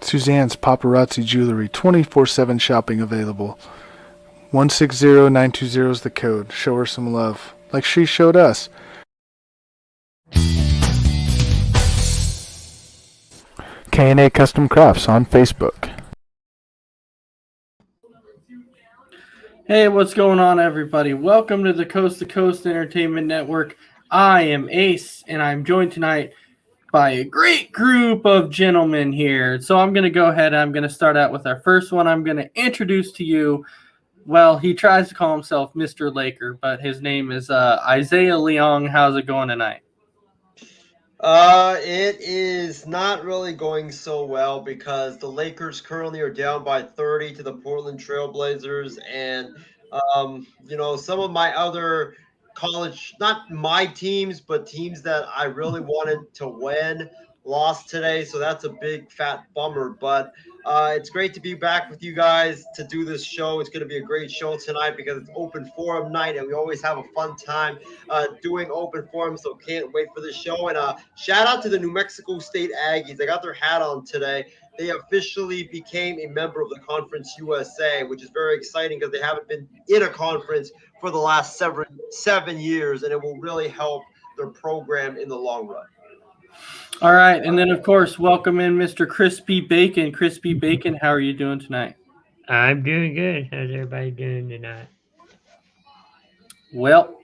Suzanne's Paparazzi Jewelry, 24/7 shopping available. 160920 is the code. Show her some love, like she showed us. K&A Custom Crafts on Facebook. Hey, what's going on, everybody? Welcome to the Coast to Coast Entertainment Network. I am Ace, and I'm joined tonight by a great group of gentlemen here. So I'm going to go ahead and I'm going to start out with our first one. I'm going to introduce to you, well, he tries to call himself Mr. Laker, but his name is Isaiah Leong. How's it going tonight? It is not really going so well because the Lakers currently are down by 30 to the Portland Trailblazers, and some of my other college, not my teams, but teams that I really wanted to win, lost today. So that's a big fat bummer. But it's great to be back with you guys to do this show. It's going to be a great show tonight because it's open forum night, and we always have a fun time doing open forum. So can't wait for the show. And shout out to the New Mexico State Aggies. They got their hat on today. They officially became a member of the Conference USA, which is very exciting because they haven't been in a conference for the last seven years, and it will really help their program in the long run. All right, and then, of course, welcome in Mr. Crispy Bacon. Crispy Bacon, how are you doing tonight? I'm doing good. How's everybody doing tonight? Well,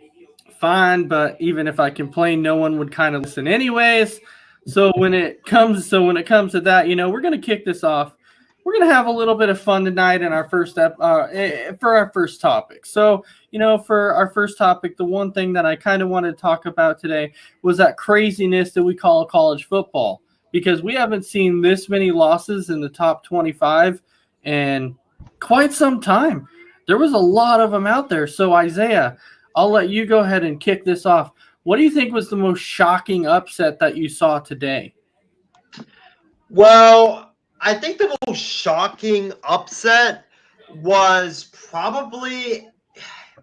fine, but even if I complain, no one would kind of listen anyways. So when it comes to that, we're going to kick this off. We're going to have a little bit of fun tonight in our first for our first topic. So, for our first topic, the one thing that I kind of wanted to talk about today was that craziness that we call college football, because we haven't seen this many losses in the top 25 in quite some time. There was a lot of them out there. So, Isaiah, I'll let you go ahead and kick this off. What do you think was the most shocking upset that you saw today? Well, I think the most shocking upset was probably,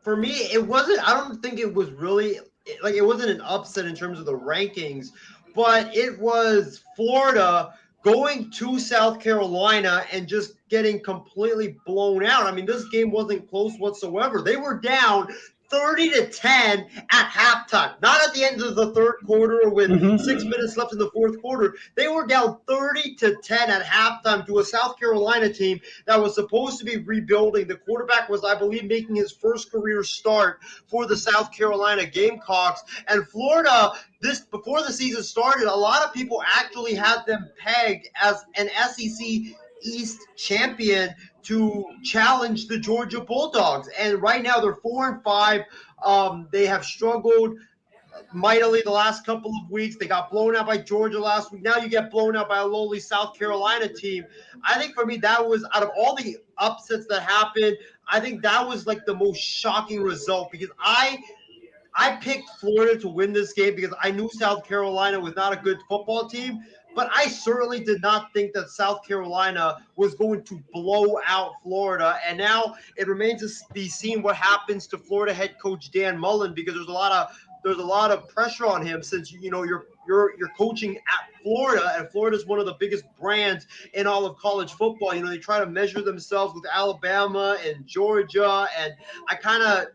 for me, it wasn't, I don't think it was really, it wasn't an upset in terms of the rankings, but it was Florida going to South Carolina and just getting completely blown out. I mean, this game wasn't close whatsoever. They were down 30-10 at halftime, not at the end of the third quarter with 6 minutes left in the fourth quarter. They were down 30-10 at halftime to a South Carolina team that was supposed to be rebuilding. The quarterback was, I believe, making his first career start for the South Carolina Gamecocks. And Florida, before the season started, a lot of people actually had them pegged as an SEC East champion to challenge the Georgia Bulldogs. And right now they're 4-5. They have struggled mightily the last couple of weeks. They got blown out by Georgia last week. Now you get blown out by a lowly South Carolina team. I think for me, that was, out of all the upsets that happened, I think that was like the most shocking result, because I picked Florida to win this game because I knew South Carolina was not a good football team, but I certainly did not think that South Carolina was going to blow out Florida. And now it remains to be seen what happens to Florida head coach Dan Mullen, because there's a lot of pressure on him, since you're coaching at Florida, and Florida is one of the biggest brands in all of college football. They try to measure themselves with Alabama and Georgia, and I kind of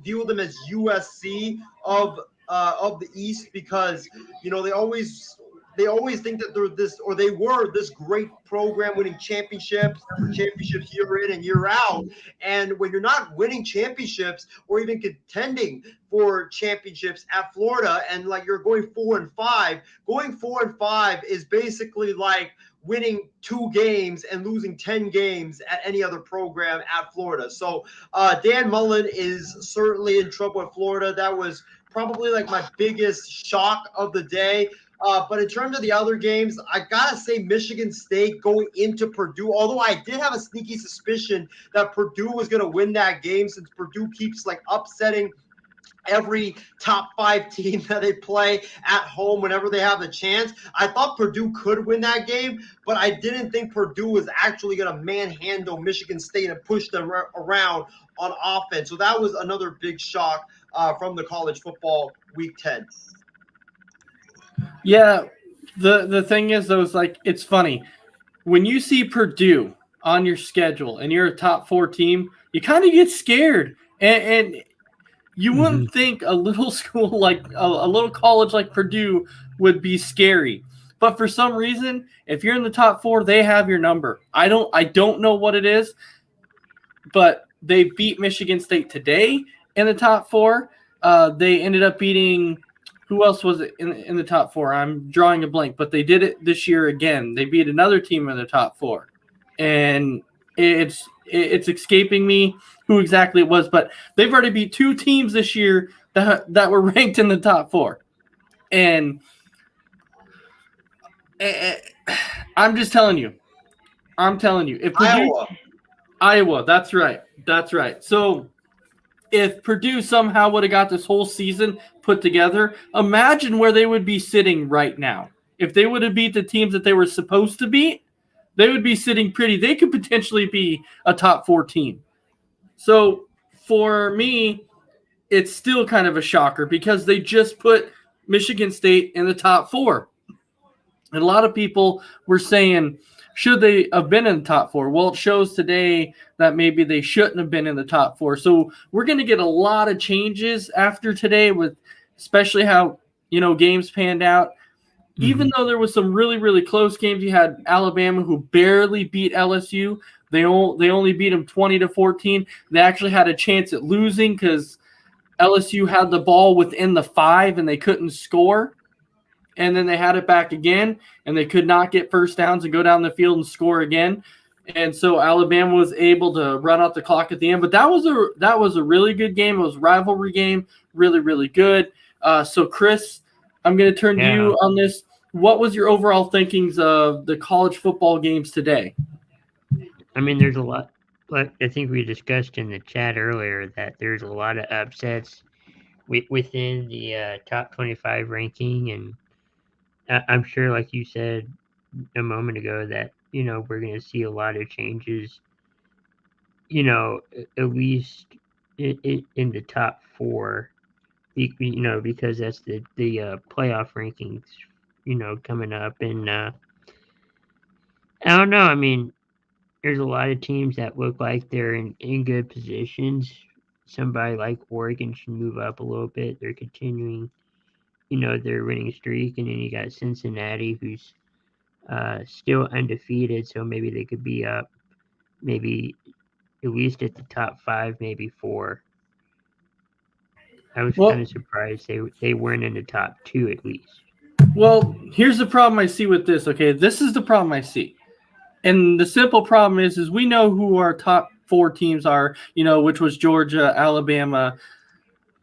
view them as USC of the East, because they always think that they're this, or they were this great program winning championships year in and year out. And when you're not winning championships or even contending for championships at Florida, and like you're going 4-5 is basically like winning 2 games and losing 10 games at any other program at Florida. So Dan Mullen is certainly in trouble at Florida. That was probably like my biggest shock of the day. But in terms of the other games, I got to say Michigan State going into Purdue, although I did have a sneaky suspicion that Purdue was going to win that game, since Purdue keeps like upsetting every top 5 team that they play at home whenever they have a chance. I thought Purdue could win that game, but I didn't think Purdue was actually going to manhandle Michigan State and push them around on offense. So that was another big shock from the college football week 10. Yeah, the thing is, though, is like, it's funny. when you see Purdue on your schedule and you're a top 4 team, you kind of get scared. And you wouldn't think a little school like a little college like Purdue would be scary. But for some reason, if you're in the top 4, they have your number. I don't know what it is, but they beat Michigan State today in the top 4. They ended up beating – who else was it in the top 4? I'm drawing a blank, but they did it this year again. They beat another team in the top 4. And it's escaping me who exactly it was, but they've already beat 2 teams this year that were ranked in the top 4. And I'm just telling you. If Purdue, Iowa, that's right. So if Purdue somehow would have got this whole season put together, imagine where they would be sitting right now. If they would have beat the teams that they were supposed to beat, they would be sitting pretty. They could potentially be a top 4 team. So for me, it's still kind of a shocker because they just put Michigan State in the top 4. And a lot of people were saying, should they have been in the top 4? Well, it shows today that maybe they shouldn't have been in the top 4. So we're going to get a lot of changes after today with especially how, games panned out. Even though there was some really, really close games, you had Alabama who barely beat LSU. They only beat them 20-14. They actually had a chance at losing because LSU had the ball within the 5 and they couldn't score. And then they had it back again, and they could not get first downs and go down the field and score again. And so Alabama was able to run out the clock at the end. But that was a really good game. It was a rivalry game, really, really good. So, Chris, I'm going to turn to you on this. What was your overall thinkings of the college football games today? I mean, there's a lot. Like I think we discussed in the chat earlier that there's a lot of upsets within the top 25 ranking, and I'm sure, like you said a moment ago, that we're going to see a lot of changes. At least in the top 4, because that's the playoff rankings, coming up, and I don't know. I mean, there's a lot of teams that look like they're in good positions. Somebody like Oregon should move up a little bit. They're continuing their winning streak, and then you got Cincinnati, who's still undefeated, so maybe they could be up, maybe at least at the top 5, maybe 4. I was kind of surprised they weren't in the top 2 at least. Well, here's the problem I see with this. Okay, this is the problem I see, and the simple problem is we know who our top 4 teams are. Which was Georgia, Alabama,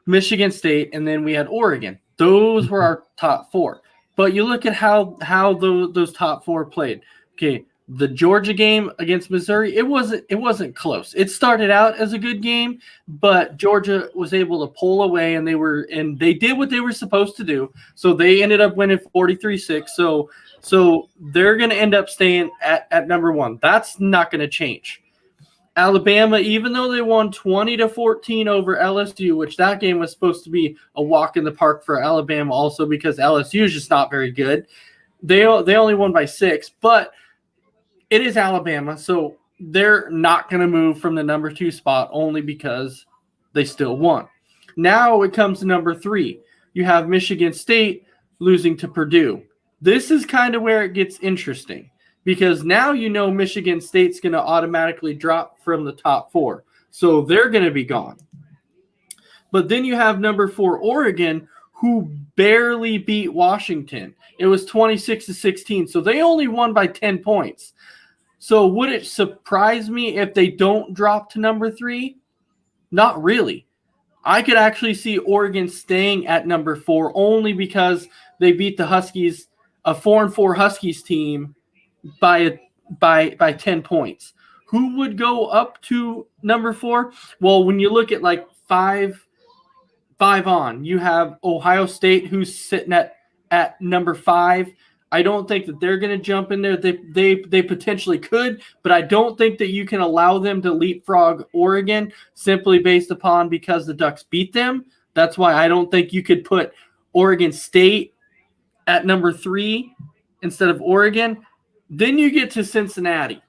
Michigan State, and then we had Oregon. Those were our top 4. But you look at how those top 4 played. Okay, the Georgia game against Missouri, it wasn't close. It started out as a good game, but Georgia was able to pull away, and they did what they were supposed to do. So they ended up winning 43-6. So they're going to end up staying at number 1. That's not going to change. Alabama, even though they won 20-14 over LSU, which that game was supposed to be a walk in the park for Alabama also because LSU is just not very good. They only won by 6, but it is Alabama, so they're not going to move from the number 2 spot only because they still won. Now it comes to number 3. You have Michigan State losing to Purdue. This is kind of where it gets interesting. Because now Michigan State's going to automatically drop from the top 4. So they're going to be gone. But then you have number 4, Oregon, who barely beat Washington. It was 26-16. So they only won by 10 points. So would it surprise me if they don't drop to number 3? Not really. I could actually see Oregon staying at number 4 only because they beat the Huskies, a 4-4 Huskies team, by 10 points. Who would go up to number 4? Well, when you look at like 5 on, you have Ohio State, who's sitting at number 5. I don't think that they're going to jump in there. They potentially could, but I don't think that you can allow them to leapfrog Oregon simply based upon because the Ducks beat them. That's why I don't think you could put Oregon State at number 3 instead of Oregon. Then you get to Cincinnati.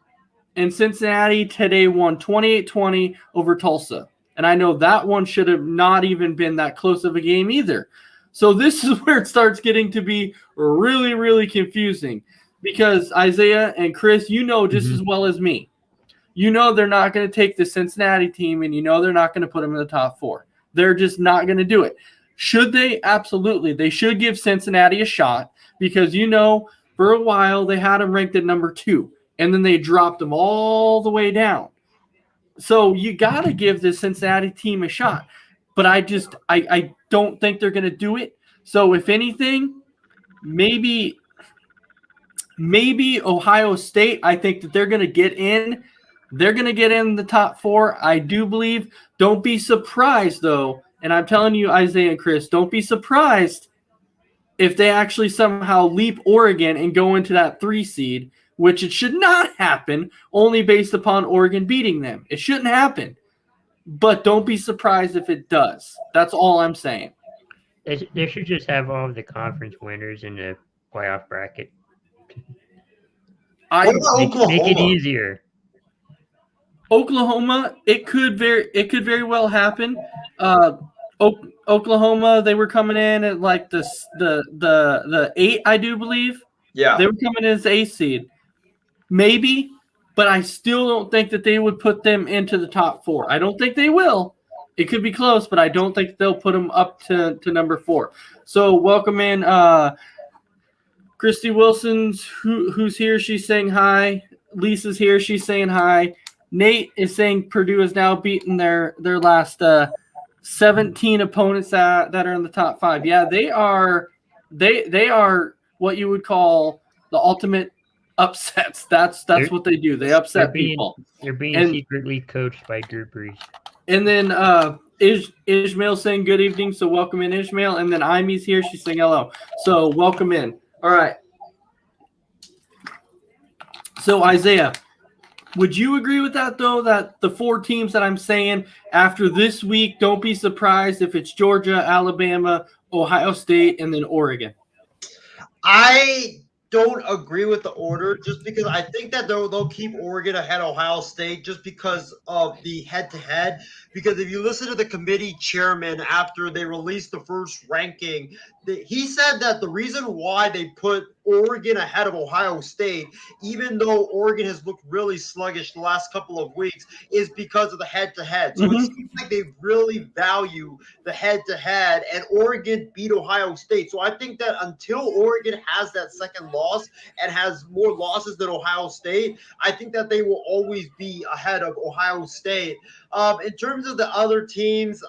And Cincinnati today won 28-20 over Tulsa. And I know that one should have not even been that close of a game either. So this is where it starts getting to be really, really confusing because Isaiah and Chris, you know just as well as me. You know they're not going to take the Cincinnati team, and you know they're not going to put them in the top 4. They're just not going to do it. Should they? Absolutely. They should give Cincinnati a shot because, you know, for a while they had them ranked at number 2, and then they dropped them all the way down. So you got to give the Cincinnati team a shot. But I don't think they're going to do it. So if anything, maybe Ohio State, I think that they're going to get in. They're going to get in the top 4, I do believe. Don't be surprised, though, and I'm telling you, Isaiah and Chris, don't be surprised if they actually somehow leap Oregon and go into that 3 seed, which it should not happen, only based upon Oregon beating them. It shouldn't happen. But don't be surprised if it does. That's all I'm saying. They should just have all of the conference winners in the playoff bracket. What about Oklahoma? Make it easier. Oklahoma, it could very well happen. Oklahoma, they were coming in at like the 8, I do believe. Yeah, they were coming in as the 8th seed, maybe, but I still don't think that they would put them into the top 4. I don't think they will. It could be close, but I don't think they'll put them up to number 4. So welcome in Christy Wilson's who's here. She's saying hi. Lisa's here. She's saying hi. Nate is saying Purdue has now beaten their last 17 opponents that are in the top 5. Yeah, they are what you would call the ultimate upsets. That's what they do. They upset people. They're being secretly coached by Drew Brees. And then Ishmael saying good evening. So welcome in, Ishmael. And then Imy's here. She's saying hello. So welcome in. All right. So Isaiah, would you agree with that, though, that the 4 teams that I'm saying after this week, don't be surprised if it's Georgia, Alabama, Ohio State, and then Oregon? I don't agree with the order just because I think that they'll keep Oregon ahead of Ohio State just because of the head-to-head. Because if you listen to the committee chairman after they released the first ranking, he said that the reason why they put Oregon ahead of Ohio State, even though Oregon has looked really sluggish the last couple of weeks, is because of the head-to-head. So it seems like they really value the head-to-head, and Oregon beat Ohio State. So I think that until Oregon has that second loss and has more losses than Ohio State, I think that they will always be ahead of Ohio State. In terms of the other teams,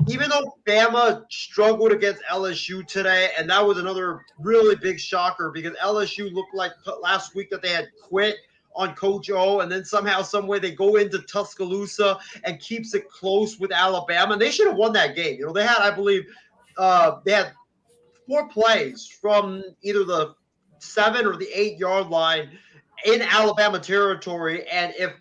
even though Bama struggled against LSU today, and that was another really big shocker because LSU looked like last week that they had quit on Coach O, and then somehow, some way they go into Tuscaloosa and keeps it close with Alabama. And they should have won that game. You know, they had, I believe, they had 4 plays from either the 7 or the 8-yard line in Alabama territory. And if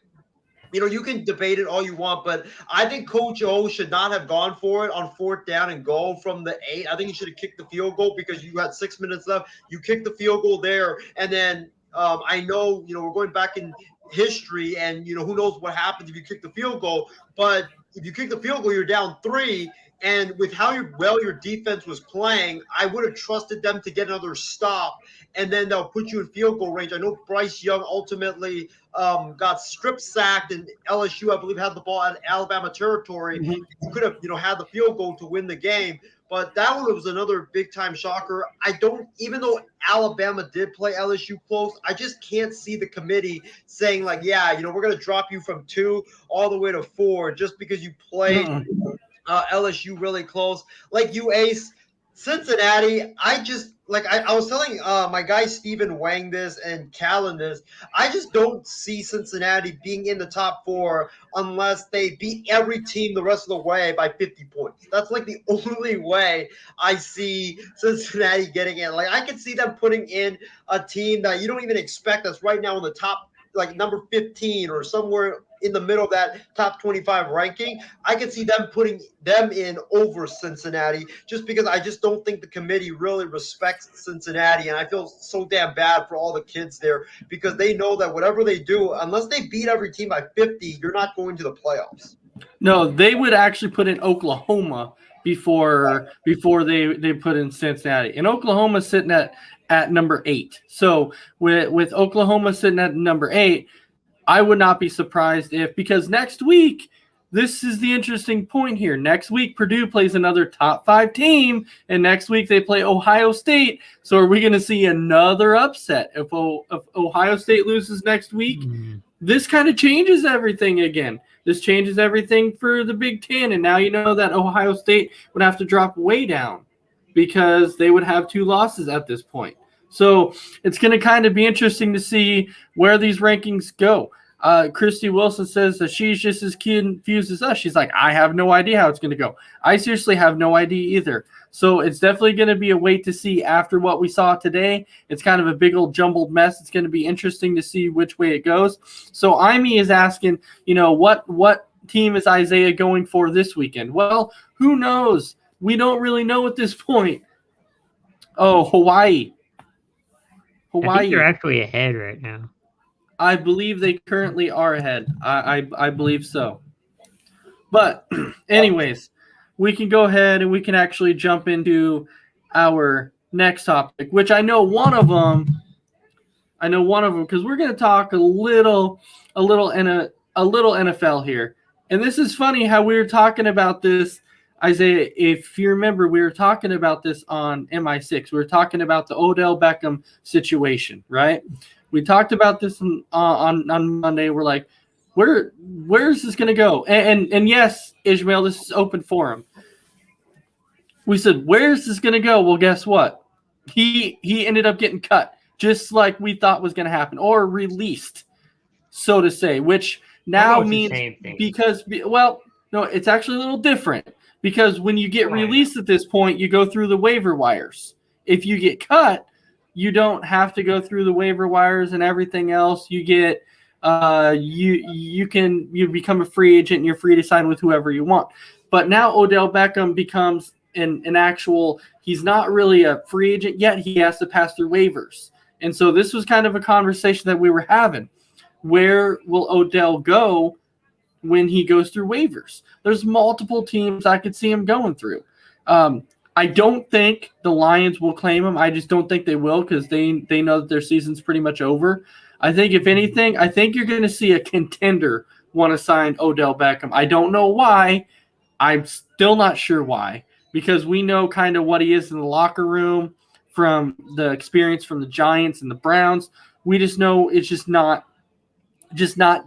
you can debate it all you want, but I think Coach O should not have gone for it on 4th down and goal from the 8. I think he should have kicked the field goal because you had 6 minutes left. You kick the field goal there, and then I know, we're going back in history, and, who knows what happens if you kick the field goal. But if you kick the field goal, you're down 3. And with how well your defense was playing, I would have trusted them to get another stop, and then they'll put you in field goal range. I know Bryce Young ultimately got strip sacked, and LSU, I believe, had the ball at Alabama territory. You could have, had the field goal to win the game. But that one was another big-time shocker. Even though Alabama did play LSU close, I just can't see the committee saying, like, yeah, we're going to drop you from 2 all the way to 4 just because you played LSU really close. Like you, Ace, Cincinnati, I was telling my guy Stephen Wang this and Callan this, I just don't see Cincinnati being in the top 4 unless they beat every team the rest of the way by 50 points. That's like the only way I see Cincinnati getting in. Like I could see them putting in a team that you don't even expect that's right now in the top like number 15 or somewhere in the middle of that top 25 ranking, I could see them putting them in over Cincinnati just because I just don't think the committee really respects Cincinnati. And I feel so damn bad for all the kids there because they know that whatever they do, unless they beat every team by 50, you're not going to the playoffs. No, they would actually put in Oklahoma before they put in Cincinnati. And Oklahoma's sitting at number 8. So with Oklahoma sitting at number 8, I would not be surprised because next week, this is the interesting point here. Next week, Purdue plays another top 5 team, and next week they play Ohio State. So are we going to see another upset if Ohio State loses next week? This kind of changes everything again. This changes everything for the Big Ten, and now you know that Ohio State would have to drop way down because they would have 2 losses at this point. So it's going to kind of be interesting to see where these rankings go. Christy Wilson says that she's just as confused as us. She's like, I have no idea how it's going to go. I seriously have no idea either. So it's definitely going to be a wait to see after what we saw today. It's kind of a big old jumbled mess. It's going to be interesting to see which way it goes. So Imi is asking, what team is Isaiah going for this weekend? Well, who knows? We don't really know at this point. Oh, Hawaii. I think they're actually ahead right now. I believe they currently are ahead. I believe so. But anyways, we can go ahead and we can actually jump into our next topic, which I know one of them because we're going to talk a little NFL here. And this is funny how we were talking about this, Isaiah. If you remember, we were talking about this on MI6. We were talking about the Odell Beckham situation, right? We talked about this on Monday. We're like, where is this going to go? And yes, Ishmael, this is open forum. We said, where is this going to go? Well, guess what? He ended up getting cut, just like we thought was going to happen, or released, so to say, which now means because, well, no, it's actually a little different because when you get released at this point, you go through the waiver wires. If you get cut, you don't have to go through the waiver wires and everything else. You get you become a free agent and you're free to sign with whoever you want. But now Odell Beckham becomes an actual, he's not really a free agent yet. He has to pass through waivers. And so this was kind of a conversation that we were having. Where will Odell go when he goes through waivers? There's multiple teams I could see him going through. I don't think the Lions will claim him. I just don't think they will because they know that their season's pretty much over. I think if anything, I think you're going to see a contender want to sign Odell Beckham. I don't know why. I'm still not sure why because we know kind of what he is in the locker room from the experience from the Giants and the Browns. We just know it's just not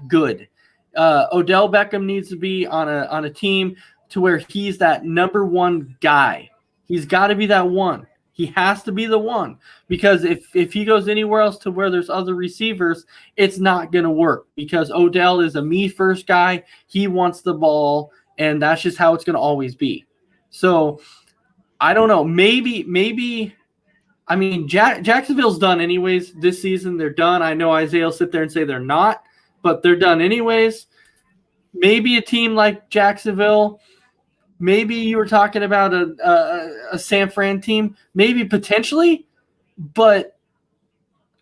good. Odell Beckham needs to be on a team to where he's that number one guy. He's got to be that one. He has to be the one because if he goes anywhere else to where there's other receivers, it's not going to work because Odell is a me first guy. He wants the ball, and that's just how it's going to always be. So I don't know. Maybe. I mean, Jacksonville's done anyways this season. They're done. I know Isaiah will sit there and say they're not, but they're done anyways. Maybe a team like Jacksonville. Maybe you were talking about a San Fran team. Maybe potentially, but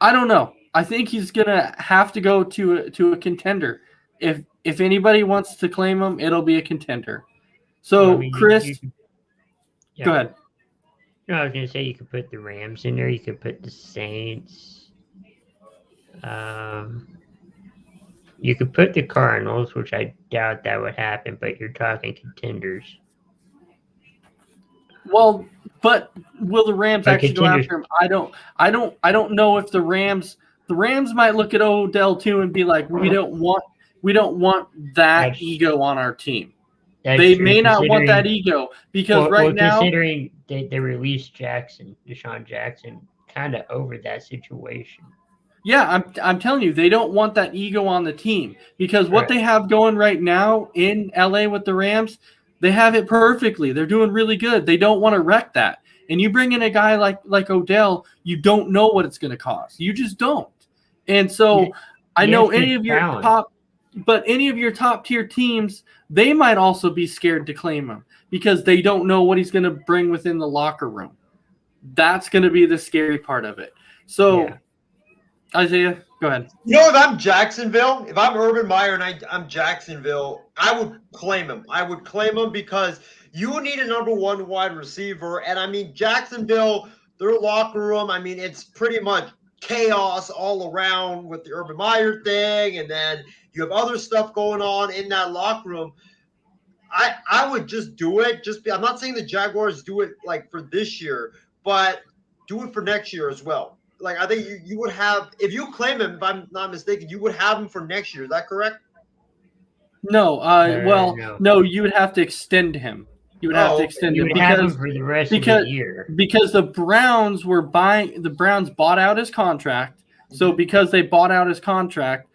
I don't know. I think he's gonna have to go to a contender. If anybody wants to claim him, it'll be a contender. So, Chris, go ahead. No, I was going to say you could put the Rams in there. You could put the Saints. You could put the Cardinals, which I doubt that would happen, but you're talking contenders. Well, but will the Rams actually go after him? I don't know if the Rams might look at Odell too and be like, we don't want that ego on our team. They may not want that ego because right now, considering they released Deshaun Jackson, kind of over that situation. Yeah, I'm telling you, they don't want that ego on the team because what they have going right now in LA with the Rams, they have it perfectly. They're doing really good. They don't want to wreck that. And you bring in a guy like Odell, you don't know what it's going to cost. You just don't. And so I He know has any good of your talent. any of your top tier teams, they might also be scared to claim him because they don't know what he's going to bring within the locker room. That's going to be the scary part of it. So, Yeah. Isaiah, go ahead. If I'm Jacksonville, if I'm Urban Meyer and I'm Jacksonville, I would claim him. I would claim him because you need a number one wide receiver. And I mean, Jacksonville, their locker room, I mean, it's pretty much chaos all around with the Urban Meyer thing. And then you have other stuff going on in that locker room. I would just do it. I'm not saying the Jaguars do it like for this year, but do it for next year as well. Like I think you would have, if you claim him, if I'm not mistaken, you would have him for next year. Is that correct? No, well, No. no, you would have to extend him. You would have to Oh, okay. extend You him would have him because for the rest of because the year. because the Browns bought out his contract. So because they bought out his contract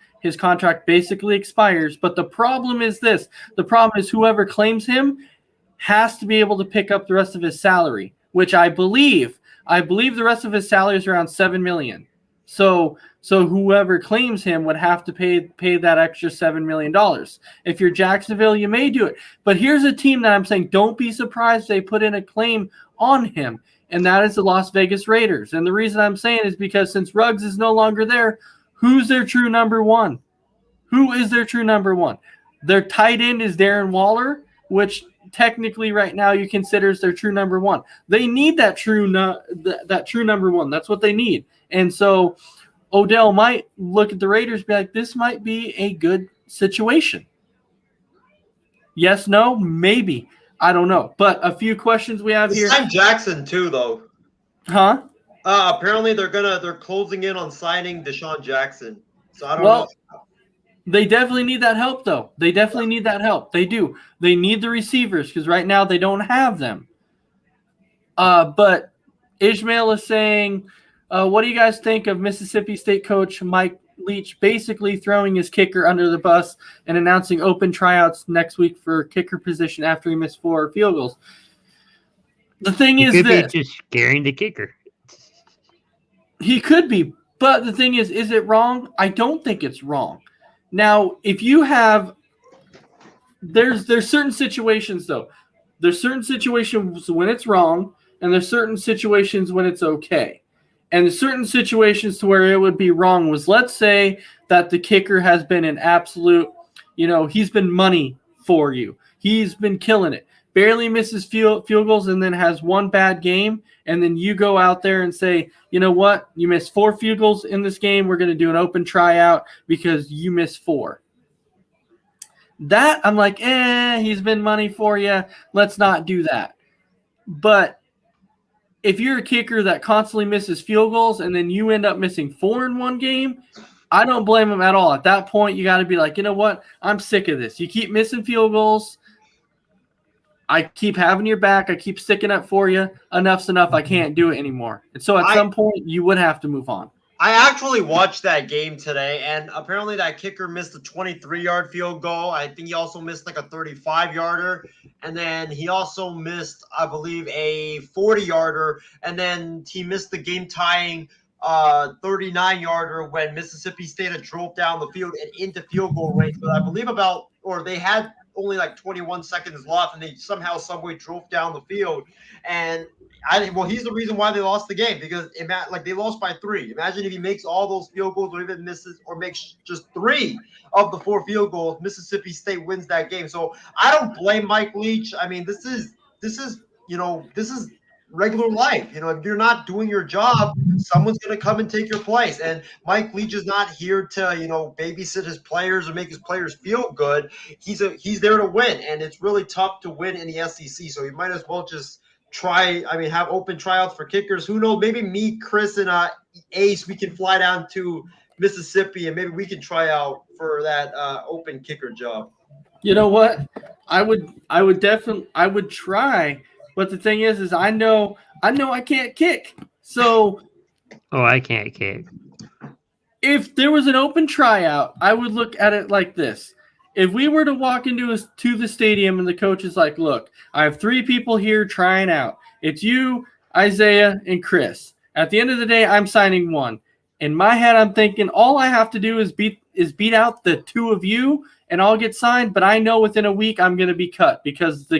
basically expires. But the problem is this. The problem is whoever claims him has to be able to pick up the rest of his salary, which I believe the rest of his salary is around $7 million. So whoever claims him would have to pay that extra $7 million. If you're Jacksonville, you may do it. But here's a team that I'm saying don't be surprised they put in a claim on him, and that is the Las Vegas Raiders. And the reason I'm saying is because since Ruggs is no longer there, who's their true number one? Who is their true number one? Their tight end is Darren Waller, which technically right now you consider as their true number one. They need that true number one. That's what they need. And so Odell might look at the Raiders and be like, this might be a good situation. Yes, no, maybe. I don't know. But a few questions we have here. Sign Jackson too, though. Huh? Apparently they're closing in on signing Deshaun Jackson. So I don't know. They definitely need that help, though. They definitely need that help. They do. They need the receivers because right now they don't have them. But Ishmael is saying, what do you guys think of Mississippi State coach Mike Leach basically throwing his kicker under the bus and announcing open tryouts next week for kicker position after he missed 4 field goals? The thing is could this. be just scaring the kicker. He could be. But the thing is it wrong? I don't think it's wrong. Now, if you have there's certain situations though. There's certain situations when it's wrong, and there's certain situations when it's okay. And there's certain situations to where it would be wrong was, let's say that the kicker has been an absolute, he's been money for you. He's been killing it. Barely misses field goals and then has one bad game. And then you go out there and say, you know what? You missed 4 field goals in this game. We're going to do an open tryout because you missed 4. That, I'm like, he's been money for you. Let's not do that. But if you're a kicker that constantly misses field goals and then you end up missing 4 in one game, I don't blame him at all. At that point, you got to be like, you know what? I'm sick of this. You keep missing field goals. I keep having your back. I keep sticking up for you. Enough's enough. I can't do it anymore. And so at some point, you would have to move on. I actually watched that game today, and apparently that kicker missed a 23-yard field goal. I think he also missed like a 35-yarder, and then he also missed, I believe, a 40-yarder, and then he missed the game-tying 39-yarder when Mississippi State had drove down the field and into field goal range. But I believe they had only like 21 seconds left, and they somehow, someway drove down the field. And he's the reason why they lost the game, because they lost by 3. Imagine if he makes all those field goals or even misses or makes just 3 of the 4 field goals, Mississippi State wins that game. So I don't blame Mike Leach. I mean, this is regular life. If you're not doing your job, someone's going to come and take your place. And Mike Leach is not here to, babysit his players or make his players feel good. He's there to win, and it's really tough to win in the SEC. So you might as well just have open tryouts for kickers. Who knows? Maybe me, Chris, and Ace, we can fly down to Mississippi and maybe we can try out for that open kicker job. You know what? I would try. But the thing is I know I can't kick. So I can't kick. If there was an open tryout, I would look at it like this. If we were to walk to the stadium and the coach is like, look, I have 3 people here trying out. It's you, Isaiah, and Chris. At the end of the day, I'm signing 1. In my head, I'm thinking all I have to do is beat out the two of you, and I'll get signed. But I know within a week I'm going to be cut because the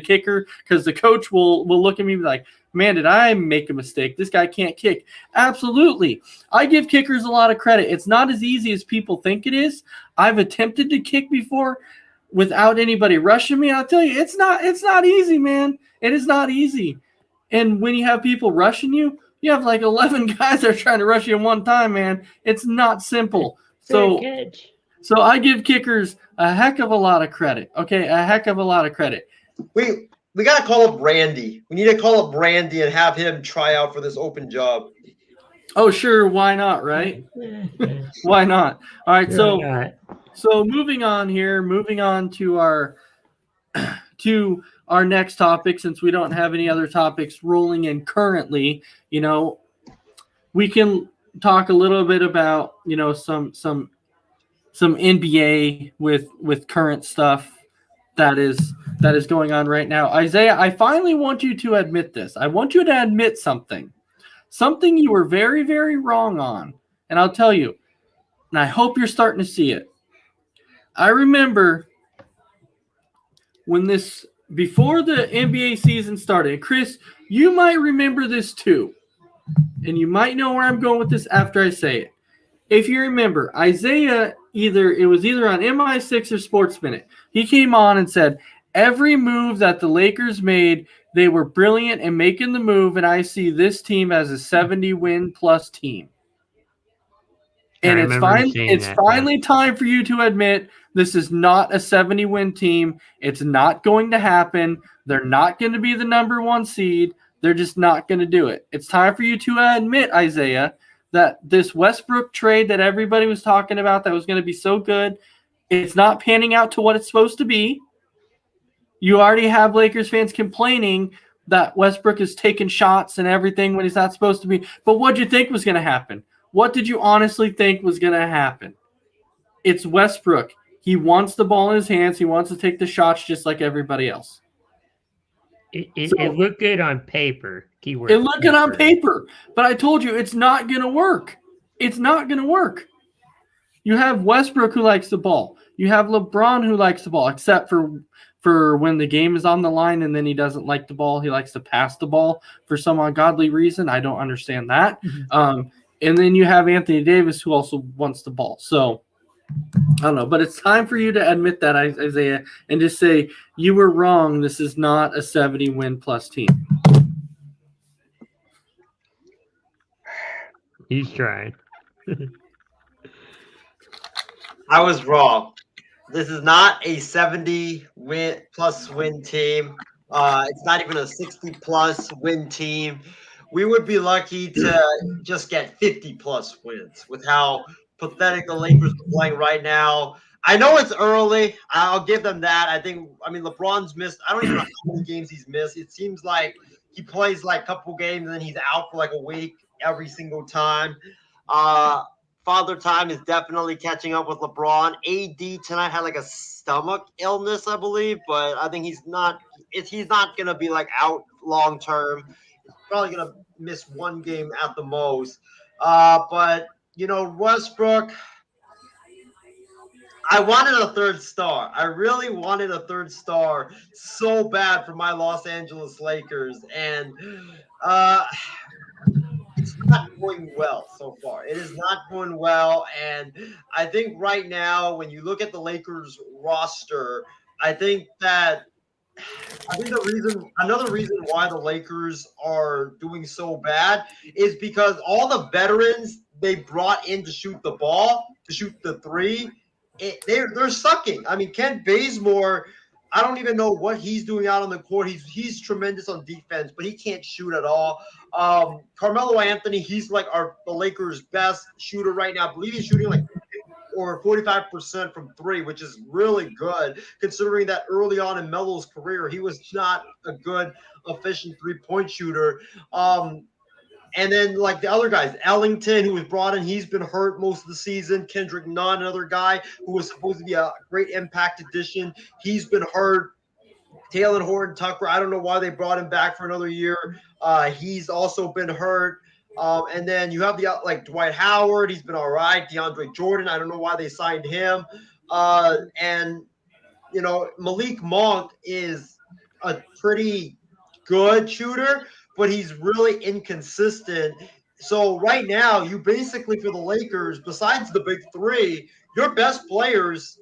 coach will look at me like, man, did I make a mistake? This guy can't kick. Absolutely. I give kickers a lot of credit. It's not as easy as people think it is. I've attempted to kick before without anybody rushing me. I'll tell you, it's not easy, man. It is not easy. And when you have people rushing you, you have like 11 guys that are trying to rush you at one time, man. It's not simple. So I give kickers a heck of a lot of credit. Okay, a heck of a lot of credit. We got to call up Randy. We need to call up Randy and have him try out for this open job. Oh, sure. Why not, right? Why not? All right, so moving on here, moving on to our next topic, since we don't have any other topics rolling in currently, we can talk a little bit about, some NBA with current stuff that is going on right now. Isaiah, I finally want you to admit this. I want you to admit something you were very, very wrong on. And I'll tell you, and I hope you're starting to see it. I remember when before the NBA season started, and Chris, you might remember this too, and you might know where I'm going with this after I say it. If you remember, Isaiah, it was either on MI6 or Sportsminute, he came on and said, every move that the Lakers made, they were brilliant in making the move, and I see this team as a 70-win plus team. And it's finally time for you to admit this is not a 70-win team. It's not going to happen. They're not going to be the number one seed. They're just not going to do it. It's time for you to admit, Isaiah, that this Westbrook trade that everybody was talking about that was going to be so good, it's not panning out to what it's supposed to be. You already have Lakers fans complaining that Westbrook is taking shots and everything when he's not supposed to be. But what did you think was going to happen? What did you honestly think was going to happen? It's Westbrook. He wants the ball in his hands. He wants to take the shots just like everybody else. It looked good on paper. Keyword. It looked good on paper. But I told you, it's not going to work. It's not going to work. You have Westbrook who likes the ball. You have LeBron who likes the ball, except for when the game is on the line and then he doesn't like the ball. He likes to pass the ball for some ungodly reason. I don't understand that. Mm-hmm. And then you have Anthony Davis who also wants the ball. So I don't know, but it's time for you to admit that, Isaiah, and just say you were wrong. This is not a 70-win plus team. He's trying. I was wrong. This is not a 70-win plus win team. It's not even a 60-plus win team. We would be lucky to just get 50-plus wins with how pathetic the Lakers are playing right now. I know it's early. I'll give them that. I mean, LeBron's missed. I don't even know how many games he's missed. It seems like he plays like a couple games and then he's out for like a week every single time. Father Time is definitely catching up with LeBron. AD tonight had like a stomach illness, I believe, but I think he's not going to be like out long term. He's probably going to miss one game at the most. But, Westbrook, I wanted a third star. I really wanted a third star so bad for my Los Angeles Lakers. And it's not going well so far. It is not going well. And I think right now, when you look at the Lakers roster, I think another reason why the Lakers are doing so bad is because all the veterans they brought in to shoot the ball, to shoot the three, they're sucking. I mean, Kent Bazemore, I don't even know what he's doing out on the court. He's tremendous on defense, but he can't shoot at all. Carmelo Anthony, he's like the Lakers' best shooter right now. I believe he's shooting like 45% from three, which is really good considering that early on in Melo's career, he was not a good, efficient three-point shooter. And then, like the other guys, Ellington, who was brought in, he's been hurt most of the season. Kendrick Nunn, another guy who was supposed to be a great impact addition, he's been hurt. Taylor Horton Tucker, I don't know why they brought him back for another year. He's also been hurt. And then you have the like Dwight Howard. He's been all right. DeAndre Jordan. I don't know why they signed him. And Malik Monk is a pretty good shooter, but he's really inconsistent. So right now, you basically for the Lakers, besides the big three, your best players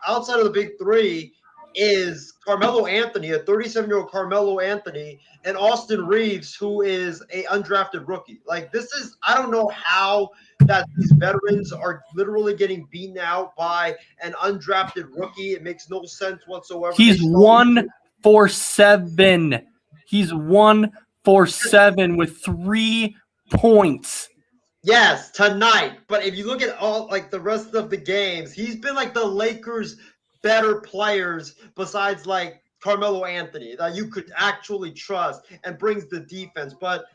outside of the big three is Carmelo Anthony, a 37-year-old Carmelo Anthony, and Austin Reeves, who is a undrafted rookie. Like I don't know how that these veterans are literally getting beaten out by an undrafted rookie. It makes no sense whatsoever. He's 1 for 7. He's 1 for 7 with 3 points. Yes, tonight. But if you look at all like the rest of the games, he's been like the Lakers' better players besides like Carmelo Anthony that you could actually trust and brings the defense. But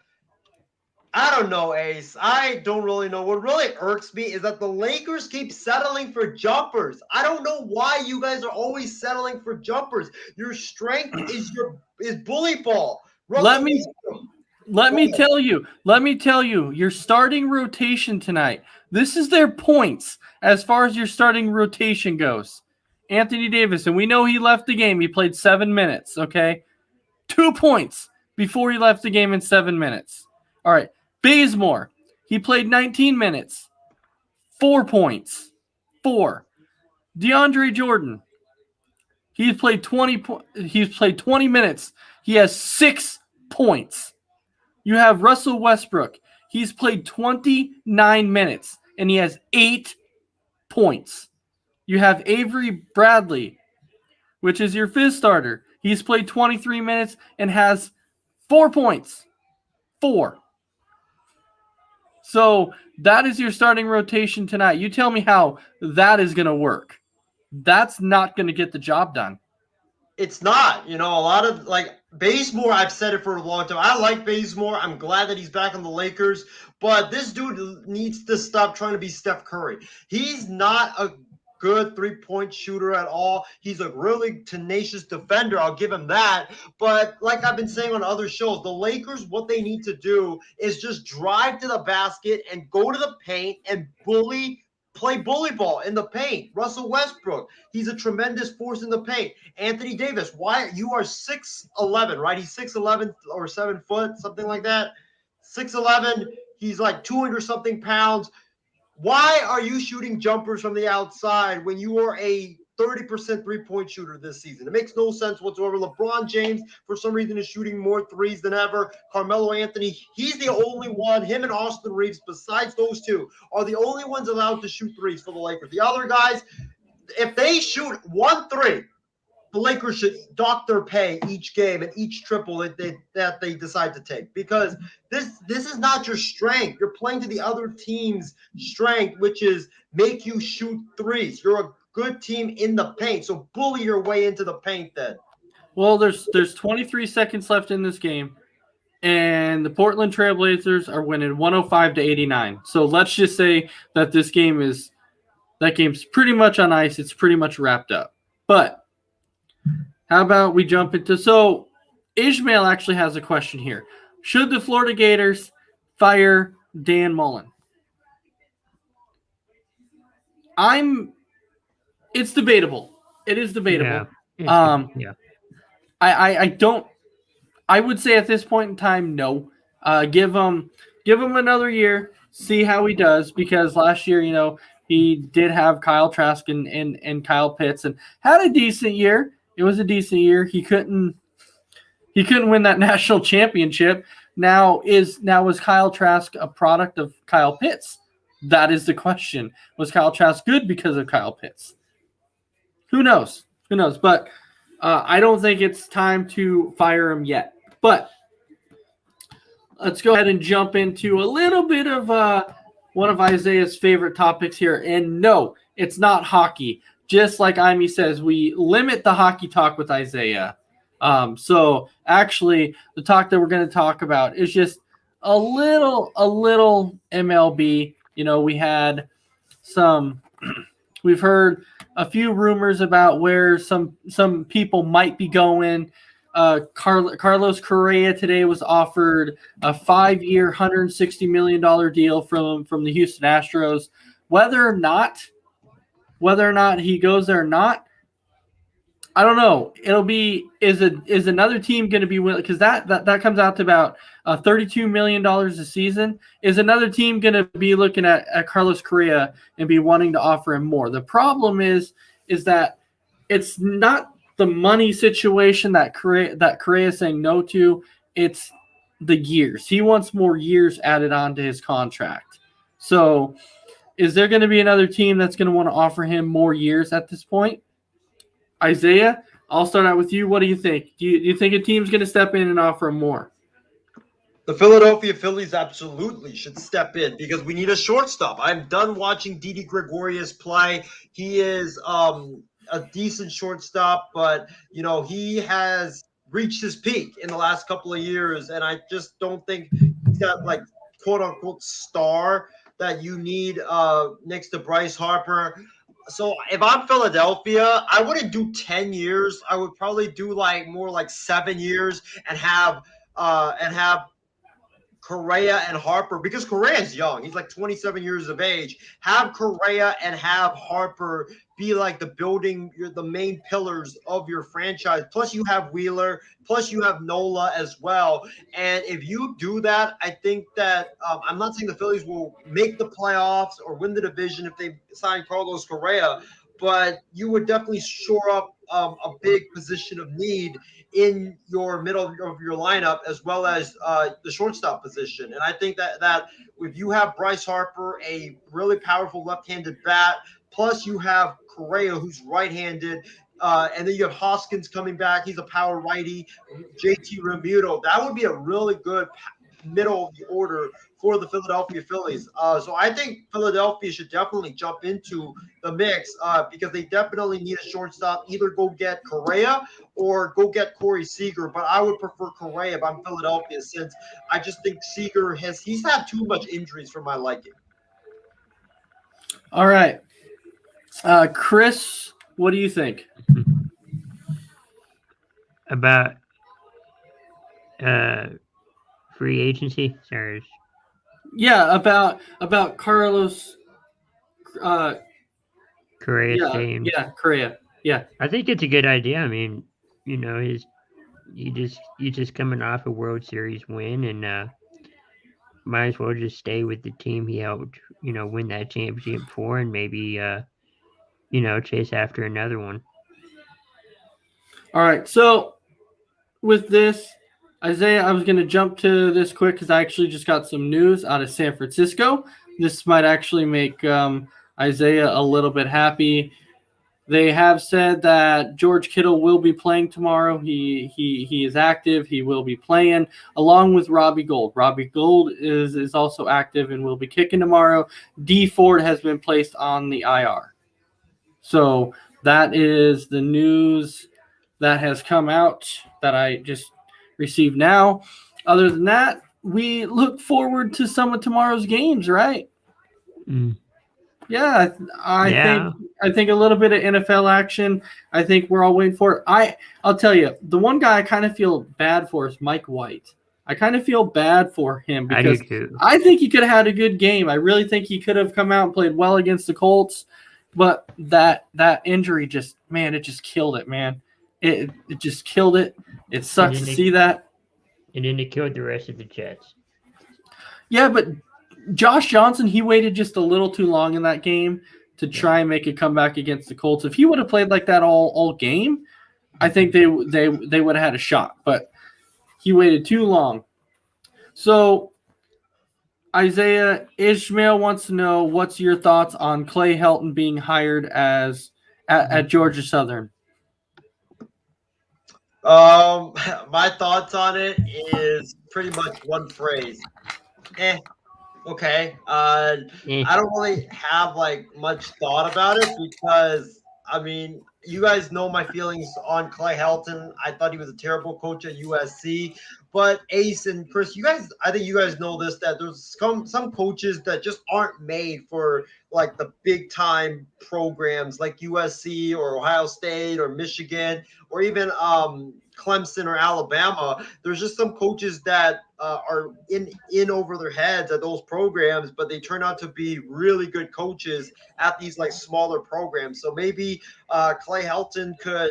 I don't know, Ace. I don't really know. What really irks me is that the Lakers keep settling for jumpers. I don't know why you guys are always settling for jumpers. Your strength is bully ball. Let me tell you, your starting rotation tonight. This is their points as far as your starting rotation goes. Anthony Davis, and we know he left the game. He played 7 minutes, okay? 2 points before he left the game in 7 minutes. All right. Bazemore, he played 19 minutes. 4 points. 4. DeAndre Jordan, he's played 20 minutes. He has 6 points. You have Russell Westbrook. He's played 29 minutes, and he has 8 points. You have Avery Bradley, which is your fifth starter. He's played 23 minutes and has 4 points. 4. So that is your starting rotation tonight. You tell me how that is going to work. That's not going to get the job done. It's not. A lot of like Bazemore, I've said it for a long time. I like Bazemore. I'm glad that he's back on the Lakers. But this dude needs to stop trying to be Steph Curry. He's not a good three-point shooter at all. He's a really tenacious defender. I'll give him that. But like I've been saying on other shows, the Lakers, what they need to do is just drive to the basket and go to the paint and play bully ball in the paint. Russell Westbrook, he's a tremendous force in the paint. Anthony Davis, why you are 6'11", right? He's 6'11" or 7 foot, something like that. 6'11", he's like 200 something pounds. Why are you shooting jumpers from the outside when you are a 30% three-point shooter this season? It makes no sense whatsoever. LeBron James, for some reason, is shooting more threes than ever. Carmelo Anthony, he's the only one. Him and Austin Reeves, besides those two, are the only ones allowed to shoot threes for the Lakers. The other guys, if they shoot 1 3, the Lakers should dock their pay each game and each triple that they decide to take, because this is not your strength. You're playing to the other team's strength, which is make you shoot threes. You're a good team in the paint, so bully your way into the paint then. Well, there's 23 seconds left in this game, and the Portland Trailblazers are winning 105-89. So let's just say that game's pretty much on ice. It's pretty much wrapped up. But how about we jump into – so Ishmael actually has a question here. Should the Florida Gators fire Dan Mullen? It's debatable. It is debatable. Yeah. I would say at this point in time, no. Give him another year, see how he does, because last year, he did have Kyle Trask and Kyle Pitts and had a decent year. It was a decent year. He couldn't win that national championship. Now was Kyle Trask a product of Kyle Pitts? That is the question. Was Kyle Trask good because of Kyle Pitts? Who knows? But I don't think it's time to fire him yet. But let's go ahead and jump into a little bit of one of Isaiah's favorite topics here. And no, it's not hockey. Just like Amy says, we limit the hockey talk with Isaiah. So actually, the talk that we're going to talk about is just a little MLB. We've heard a few rumors about where some people might be going. Carlos Correa today was offered a 5-year, $160 million deal from the Houston Astros. Whether or not he goes there or not, I don't know. It'll be is another team going to be willing, because that comes out to about $32 million a season. Is another team going to be looking at Carlos Correa and be wanting to offer him more? The problem is that it's not the money situation that Correa is saying no to. It's the years. He wants more years added on to his contract. So is there going to be another team that's going to want to offer him more years at this point? Isaiah, I'll start out with you. What do you think? Do you think a team's going to step in and offer him more? The Philadelphia Phillies absolutely should step in because we need a shortstop. I'm done watching Didi Gregorius play. He is a decent shortstop, but he has reached his peak in the last couple of years, and I just don't think he's that like quote unquote star that you need next to Bryce Harper. So if I'm Philadelphia, I wouldn't do 10 years. I would probably do more like 7 years and have Correa and Harper, because Correa is young. He's like 27 years of age. Have Correa and have Harper be like the main pillars of your franchise. Plus you have Wheeler. Plus you have Nola as well. And if you do that, I think that I'm not saying the Phillies will make the playoffs or win the division if they sign Carlos Correa, but you would definitely shore up a big position of need in your middle of your lineup, as well as the shortstop position. And I think that if you have Bryce Harper, a really powerful left-handed bat, plus you have Correa, who's right-handed, and then you have Hoskins coming back. He's a power righty. JT Realmuto. That would be a really good middle of the order for the Philadelphia Phillies. So I think Philadelphia should definitely jump into the mix because they definitely need a shortstop. Either go get Correa or go get Corey Seager. But I would prefer Correa if I'm Philadelphia, since I just think Seager he's had too much injuries for my liking. All right. Chris, what do you think? About free agency? Sorry. Yeah, about Carlos Correa staying. Yeah, Correa. Yeah. I think it's a good idea. I mean, he's just coming off a World Series win, and might as well just stay with the team he helped, win that championship for, and maybe chase after another one. All right. So with this, Isaiah, I was going to jump to this quick because I actually just got some news out of San Francisco. This might actually make Isaiah a little bit happy. They have said that George Kittle will be playing tomorrow. He is active. He will be playing along with Robbie Gould. Robbie Gould is also active and will be kicking tomorrow. D Ford has been placed on the IR. So that is the news that has come out that I just received now. Other than that, we look forward to some of tomorrow's games, right? Yeah, I think a little bit of NFL action. I think we're all waiting for it. I'll tell you, the one guy I kind of feel bad for is Mike White. I kind of feel bad for him because I think he could have had a good game. I really think he could have come out and played well against the Colts, but that injury just killed it, man. It just killed it. It sucks to see that. And then it killed the rest of the Jets. Yeah, but Josh Johnson, he waited just a little too long in that game to try and make a comeback against the Colts. If he would have played like that all game, I think they would have had a shot. But he waited too long. So Isaiah, Ishmael wants to know, what's your thoughts on Clay Helton being hired at Georgia Southern? My thoughts on it is pretty much one phrase. Okay. I don't really have much thought about it because I mean you guys know my feelings on Clay Helton. I thought he was a terrible coach at USC. But Ace and Chris, I think you guys know this, that there's some coaches that just aren't made for like the big time programs like USC or Ohio State or Michigan or even Clemson or Alabama. There's just some coaches that are in over their heads at those programs, but they turn out to be really good coaches at these like smaller programs. So maybe Clay Helton could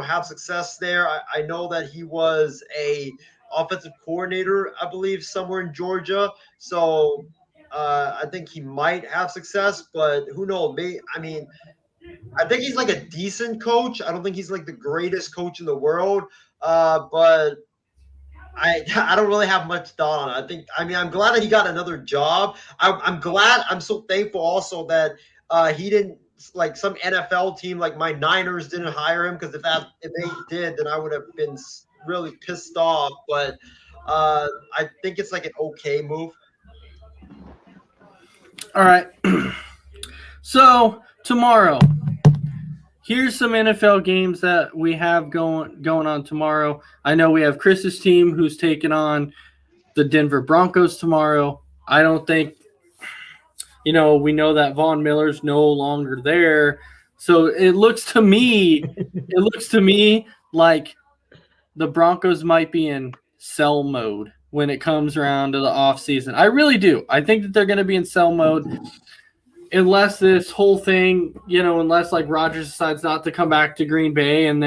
have success there. I know that he was a offensive coordinator, I believe, somewhere in Georgia. So I think he might have success, but who knows? I think he's like a decent coach. I don't think he's like the greatest coach in the world, but I don't really have much thought on it. I'm glad that he got another job. I'm so thankful also that he didn't like some NFL team like my Niners didn't hire him, because if they did, then I would have been really pissed off. But I think it's like an okay move. All right. So tomorrow, here's some NFL games that we have going on tomorrow. I know we have Chris's team who's taking on the Denver Broncos tomorrow. I don't think, we know that Von Miller's no longer there. So it looks to me like the Broncos might be in sell mode when it comes around to the offseason. I really do. I think that they're going to be in sell mode. Unless this whole thing, unless like Rodgers decides not to come back to Green Bay and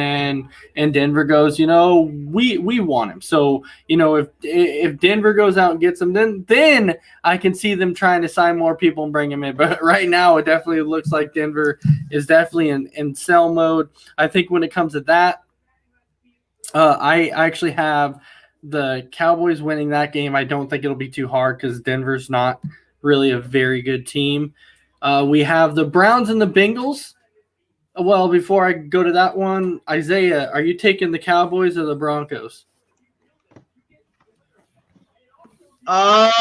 Denver goes, we want him. So, if Denver goes out and gets him, then I can see them trying to sign more people and bring him in. But right now, it definitely looks like Denver is definitely in sell mode. I think when it comes to that, I actually have the Cowboys winning that game. I don't think it'll be too hard because Denver's not really a very good team. We have the Browns and the Bengals. Well, before I go to that one, Isaiah, are you taking the Cowboys or the Broncos? I'm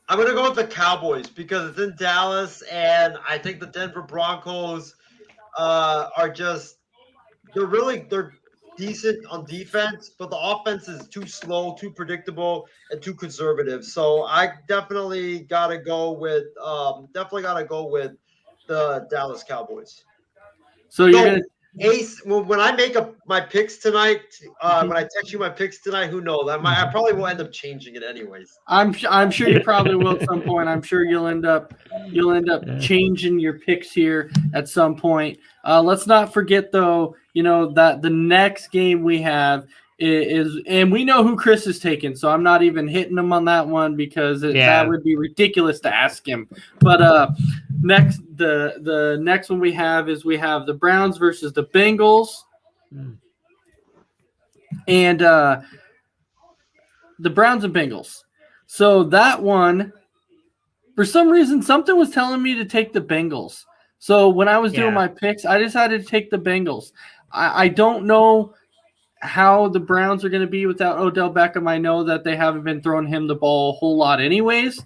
going to go with the Cowboys because it's in Dallas, and I think the Denver Broncos are just they're decent on defense, but the offense is too slow, too predictable, and too conservative. So I definitely gotta go with the Dallas Cowboys. So you're gonna Ace, when I make up my picks tonight, when I text you my picks tonight, who knows? I probably will end up changing it anyways. I'm sure you probably will at some point. I'm sure you'll end up changing your picks here at some point. Let's not forget though, that the next game we have is, and we know who Chris is taking, so I'm not even hitting him on that one because that would be ridiculous to ask him. But next, the next one we have the Browns versus the Bengals, and the Browns and Bengals. So that one, for some reason, something was telling me to take the Bengals. So when I was doing my picks, I decided to take the Bengals. I don't know how the Browns are going to be without Odell Beckham. I know that they haven't been throwing him the ball a whole lot anyways,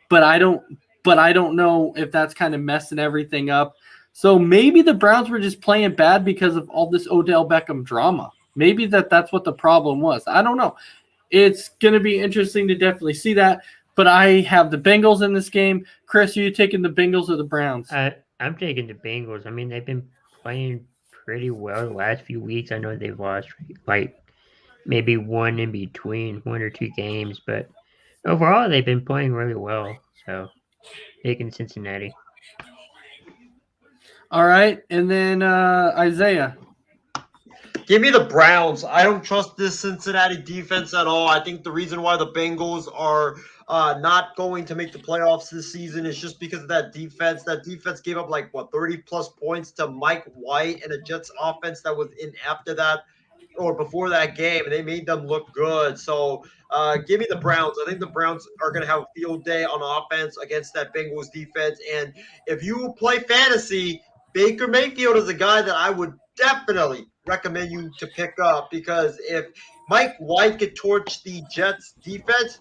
but I don't know if that's kind of messing everything up. So maybe the Browns were just playing bad because of all this Odell Beckham drama. Maybe that's what the problem was. I don't know. It's going to be interesting to definitely see that. But I have the Bengals in this game. Chris, are you taking the Bengals or the Browns? I'm taking the Bengals. I mean, they've been playing pretty well the last few weeks. I know they've lost like maybe one in between, 1 or 2 games, but overall they've been playing really well. So taking Cincinnati. All right, and then Isaiah. Give me the Browns. I don't trust this Cincinnati defense at all. I think the reason why the Bengals are not going to make the playoffs this season is just because of that defense. That defense gave up 30-plus points to Mike White and a Jets offense that was in after that or before that game, and they made them look good. So give me the Browns. I think the Browns are going to have a field day on offense against that Bengals defense. And if you play fantasy, Baker Mayfield is a guy that I would definitely recommend you to pick up, because if Mike White could torch the Jets defense,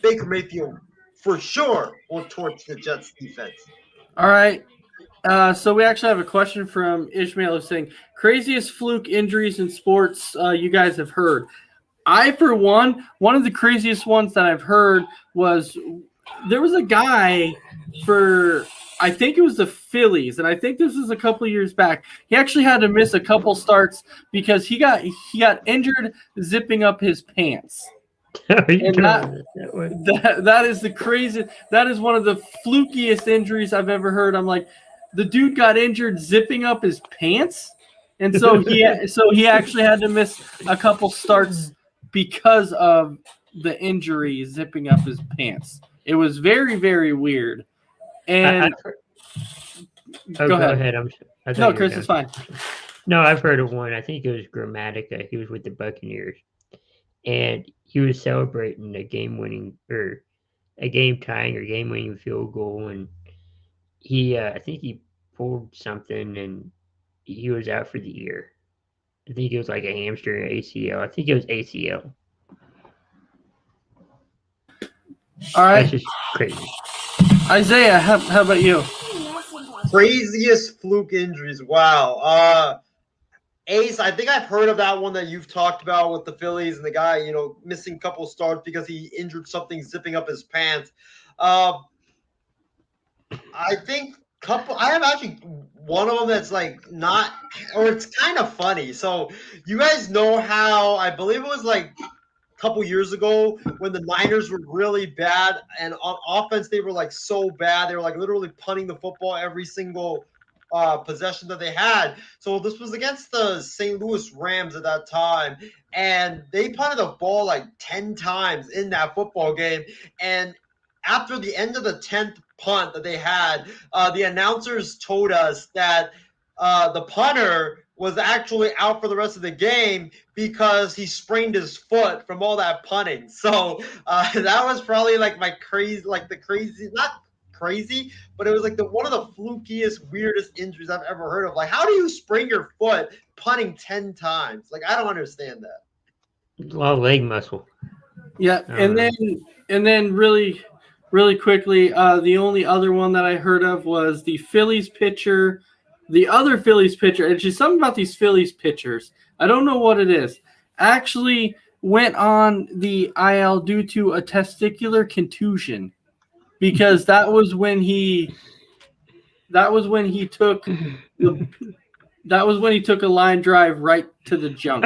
Baker Mayfield for sure will torch the Jets defense. All right. So we actually have a question from Ishmael saying, craziest fluke injuries in sports you guys have heard. I, for one of the craziest ones that I've heard was there was a guy for, I think it was the Phillies, and I think this was a couple of years back. He actually had to miss a couple starts because he got injured zipping up his pants. And that is the craziest. That is one of the flukiest injuries I've ever heard. I'm like, the dude got injured zipping up his pants, and so he actually had to miss a couple starts because of the injury zipping up his pants. It was very, very weird. And go ahead. No, Chris, it's fine. No, I've heard of one. I think it was Grammatica. He was with the Buccaneers, and he was celebrating a game-winning or a game-tying or game-winning field goal, and he, I think he pulled something, and he was out for the year. I think it was like a hamstring or ACL. I think it was ACL. All right. That's just crazy. Isaiah, how about you? Craziest fluke injuries. Wow. Ace, I think I've heard of that one that you've talked about with the Phillies and the guy, missing a couple starts because he injured something zipping up his pants. I think I have actually one of them that's like not, or it's kind of funny. So you guys know how, I believe it was like a couple years ago when the Niners were really bad, and on offense they were like so bad. They were like literally punting the football every single possession that they had. So this was against the St. Louis Rams at that time, and they punted the ball like 10 times in that football game. And after the end of the 10th punt that they had, the announcers told us that the punter was actually out for the rest of the game because he sprained his foot from all that punting. So that was probably like not crazy, but it was like one of the flukiest, weirdest injuries I've ever heard of. Like, how do you sprain your foot punting 10 times? Like, I don't understand that. A lot of leg muscle. Yeah, and then really quickly, the only other one that I heard of was the Phillies pitcher. The other Phillies pitcher, and just something about these Phillies pitchers, I don't know what it is, actually went on the IL due to a testicular contusion, because that was when he took a line drive right to the junk.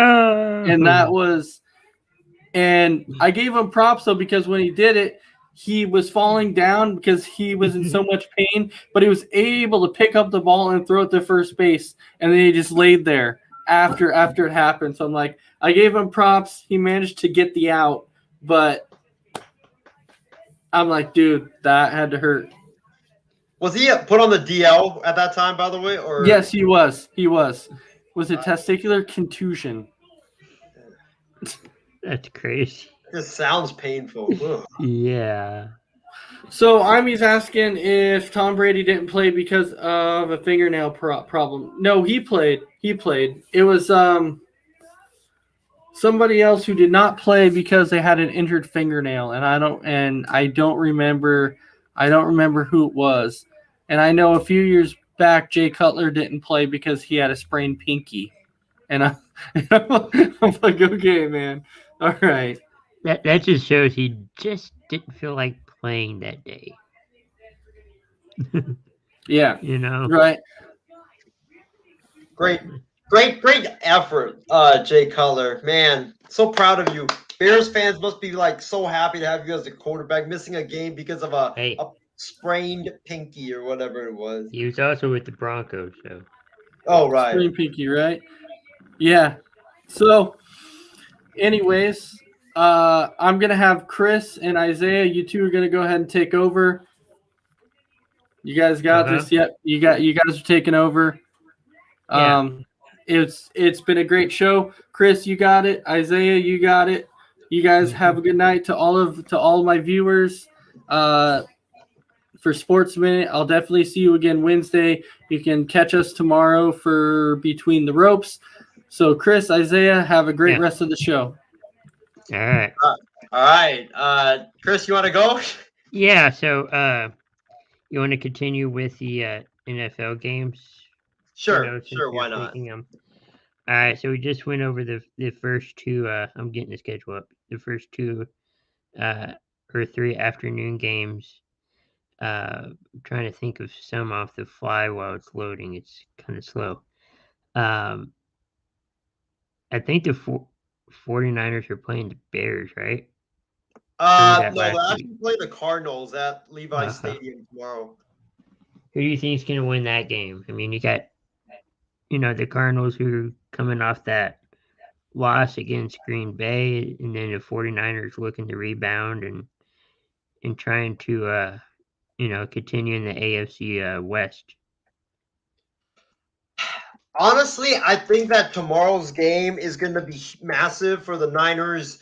And I gave him props though, because when he did it, he was falling down because he was in so much pain, but he was able to pick up the ball and throw it to first base, and then he just laid there after it happened. So I'm like, I gave him props. He managed to get the out, but I'm like, dude, that had to hurt. Was he put on the DL at that time, by the way? Or yes, he was. Was it testicular contusion? That's crazy. This sounds painful. Yeah. So Imy's asking if Tom Brady didn't play because of a fingernail problem. No, he played. It was somebody else who did not play because they had an injured fingernail, and I don't remember who it was. And I know a few years back Jay Cutler didn't play because he had a sprained pinky. And I'm like, okay, man. All right. That just shows he just didn't feel like playing that day. Yeah. Right. Great effort, Jay Cutler. Man, so proud of you. Bears fans must be like so happy to have you as a quarterback, missing a game because of a sprained pinky or whatever it was. He was also with the Broncos, so. Oh, right. Sprained pinky, right? Yeah. So, anyways, I'm going to have Chris and Isaiah. You two are going to go ahead and take over. You guys got this? Yep. You guys are taking over. Yeah. It's been a great show. Chris, you got it. Isaiah, you got it. You guys have a good night to all my viewers. For Sportsminute, I'll definitely see you again Wednesday. You can catch us tomorrow for Between the Ropes. So, Chris, Isaiah, have a great rest of the show. All right. All right. Chris, you want to go? Yeah. So, you want to continue with the NFL games? Sure, Since sure, you're why not? picking them. All right, so we just went over the first two. I'm getting the schedule up. The first two or three afternoon games. I'm trying to think of some off the fly while it's loading. It's kind of slow. Um, I think the 49ers are playing the Bears, right? Or was that No, last they week? actually play the Cardinals at Levi Uh, Stadium tomorrow. who do you think is going to win that game? I mean, you got the Cardinals who are coming off that loss against Green Bay, and then the 49ers looking to rebound and trying to continue in the AFC West. Honestly, I think that tomorrow's game is going to be massive for the Niners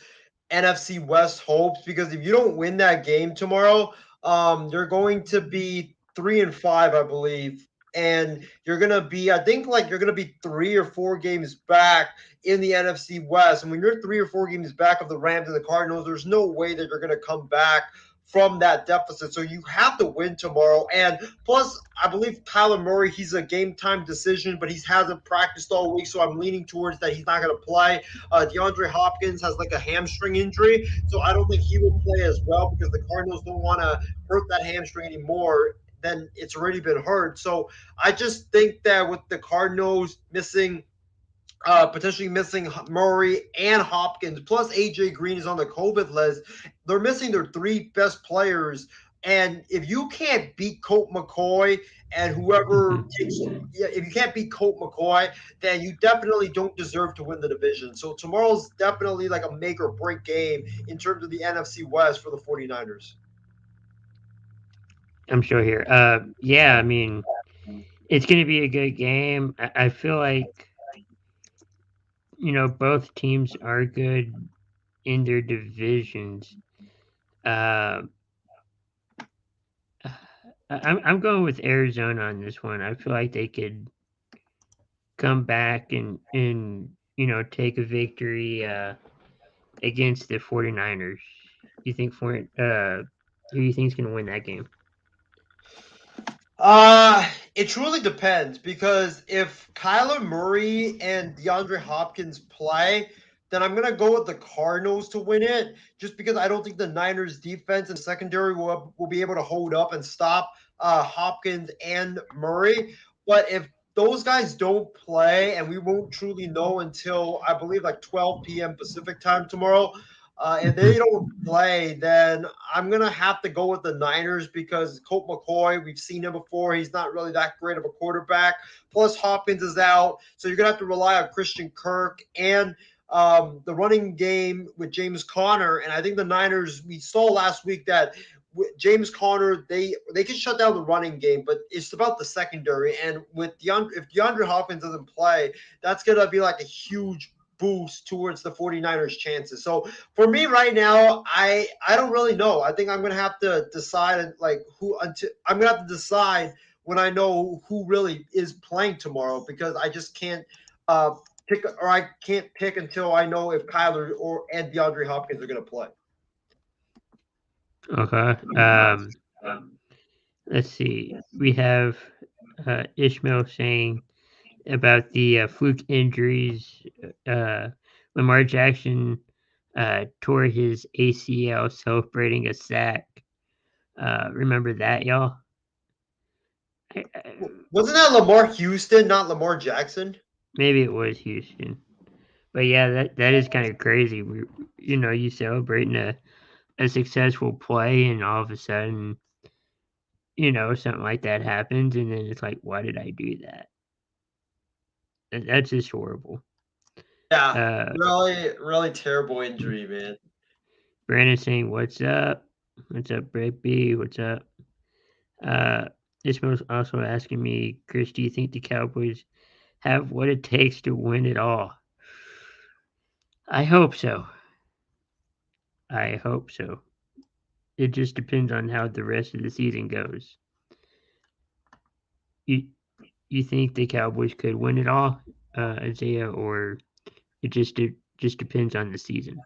NFC West hopes, because if you don't win that game tomorrow, you're going to be 3-5, I believe. And you're gonna be, I think, like you're gonna be 3 or 4 games back in the NFC West. And when you're 3 or 4 games back of the Rams and the Cardinals, there's no way that you're gonna come back from that deficit. So you have to win tomorrow. And plus, I believe Kyler Murray, he's a game time decision, but he hasn't practiced all week. So I'm leaning towards that he's not going to play. DeAndre Hopkins has like a hamstring injury. So I don't think he will play as well, because the Cardinals don't want to hurt that hamstring anymore than it's already been hurt. So I just think that with the Cardinals potentially missing Murray and Hopkins, plus AJ Green is on the COVID list, they're missing their 3 best players. And if you can't beat Colt McCoy and whoever takes, if you can't beat Colt McCoy, then you definitely don't deserve to win the division. So tomorrow's definitely like a make or break game in terms of the NFC West for the 49ers. I'm sure here. Yeah, I mean, it's going to be a good game. I feel like both teams are good in their divisions. Uh, I'm going with Arizona on this one. I feel like they could come back and take a victory against the 49ers. You think who you think is going to win that game? It truly depends, because if Kyler Murray and DeAndre Hopkins play, then I'm gonna go with the Cardinals to win it, just because I don't think the Niners defense and secondary will be able to hold up and stop Hopkins and Murray. But if those guys don't play, and we won't truly know until I believe like 12 p.m. Pacific time tomorrow, if they don't play, then I'm going to have to go with the Niners, because Colt McCoy, we've seen him before. He's not really that great of a quarterback. Plus, Hopkins is out. So you're going to have to rely on Christian Kirk and the running game with James Conner. And I think the Niners, we saw last week that James Conner, they can shut down the running game, but it's about the secondary. And with if DeAndre Hopkins doesn't play, that's going to be like a huge boost towards the 49ers chances. So for me right now, I don't really know. I think I'm going to have to decide like I'm going to have to decide when I know who really is playing tomorrow, because I just can't pick, or I can't pick until I know if Kyler and DeAndre Hopkins are going to play. Okay. Let's see. We have Ishmael saying about the fluke injuries. Lamar Jackson tore his ACL celebrating a sack. Remember that, y'all? Wasn't that Lamar Houston, not Lamar Jackson? Maybe it was Houston. But yeah, that is kind of crazy. You celebrating a successful play, and all of a sudden, something like that happens, and then it's like, why did I do that? That's just horrible. Yeah, really, really terrible injury, man. Brandon saying, "What's up? What's up, Brett B? What's up?" This was also asking me, Chris, do you think the Cowboys have what it takes to win it all? I hope so. I hope so. It just depends on how the rest of the season goes. You think the Cowboys could win it all, Isaiah, or it just depends on the season?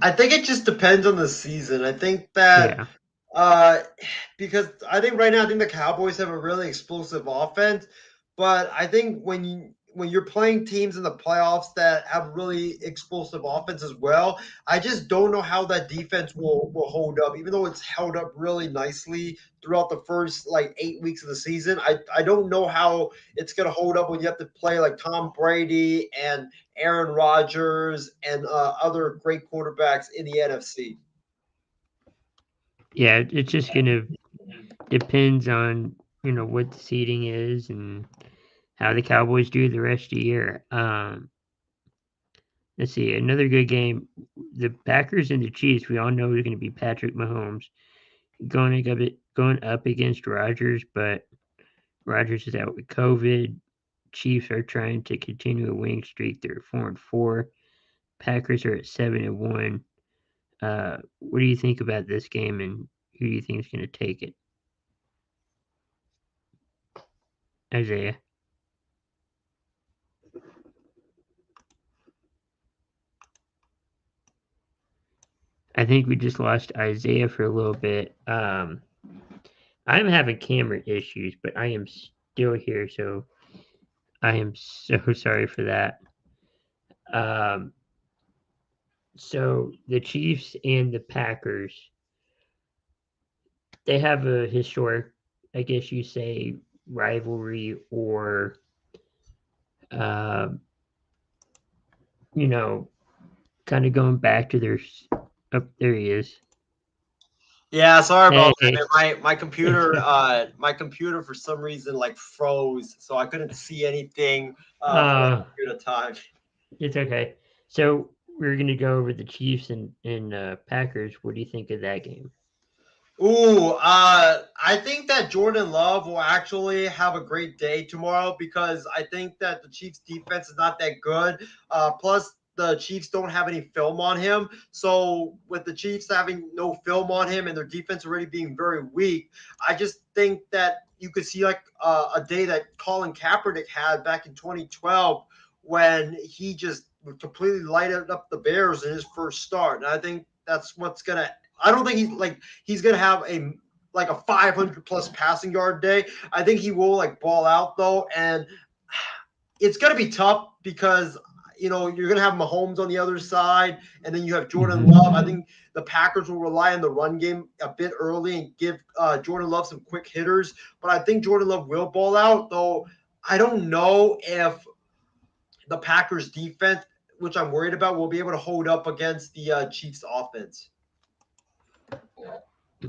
I think it just depends on the season. I think that Because I think right now, I think the Cowboys have a really explosive offense, but I think when you're playing teams in the playoffs that have really explosive offense as well, I just don't know how that defense will hold up. Even though it's held up really nicely throughout the first like 8 weeks of the season, I don't know how it's gonna hold up when you have to play like Tom Brady and Aaron Rodgers and other great quarterbacks in the NFC. Yeah, it's just gonna depends on what the seeding is and how the Cowboys do the rest of the year. Let's see, another good game. The Packers and the Chiefs. We all know is going to be Patrick Mahomes going up against Rodgers, but Rodgers is out with COVID. Chiefs are trying to continue a winning streak. They're 4-4. Packers are at 7-1. What do you think about this game, and who do you think is going to take it? Isaiah. I think we just lost Isaiah for a little bit. I'm having camera issues, but I am still here, so I am so sorry for that. Um, so the Chiefs and the Packers, they have a historic, I guess you say, rivalry or, um, you know, kind of going back to their. Oh, there he is. Yeah, sorry about that, Hey. man. My computer for some reason like froze, so I couldn't see anything for a period of time. It's okay. So we're gonna go over the Chiefs and Packers. What do you think of that game? Ooh, I think that Jordan Love will actually have a great day tomorrow because I think that the Chiefs defense is not that good. Plus, the Chiefs don't have any film on him. So, with the Chiefs having no film on him and their defense already being very weak, I just think that you could see like a day that Colin Kaepernick had back in 2012 when he just completely lighted up the Bears in his first start. And I think that's what's gonna. I don't think he's gonna have a 500 plus passing yard day. I think he will like ball out though, and it's gonna be tough because you're gonna have Mahomes on the other side, and then you have Jordan Love. I think the Packers will rely on the run game a bit early and give Jordan Love some quick hitters. But I think Jordan Love will ball out, though. I don't know if the Packers defense, which I'm worried about, will be able to hold up against the Chiefs offense.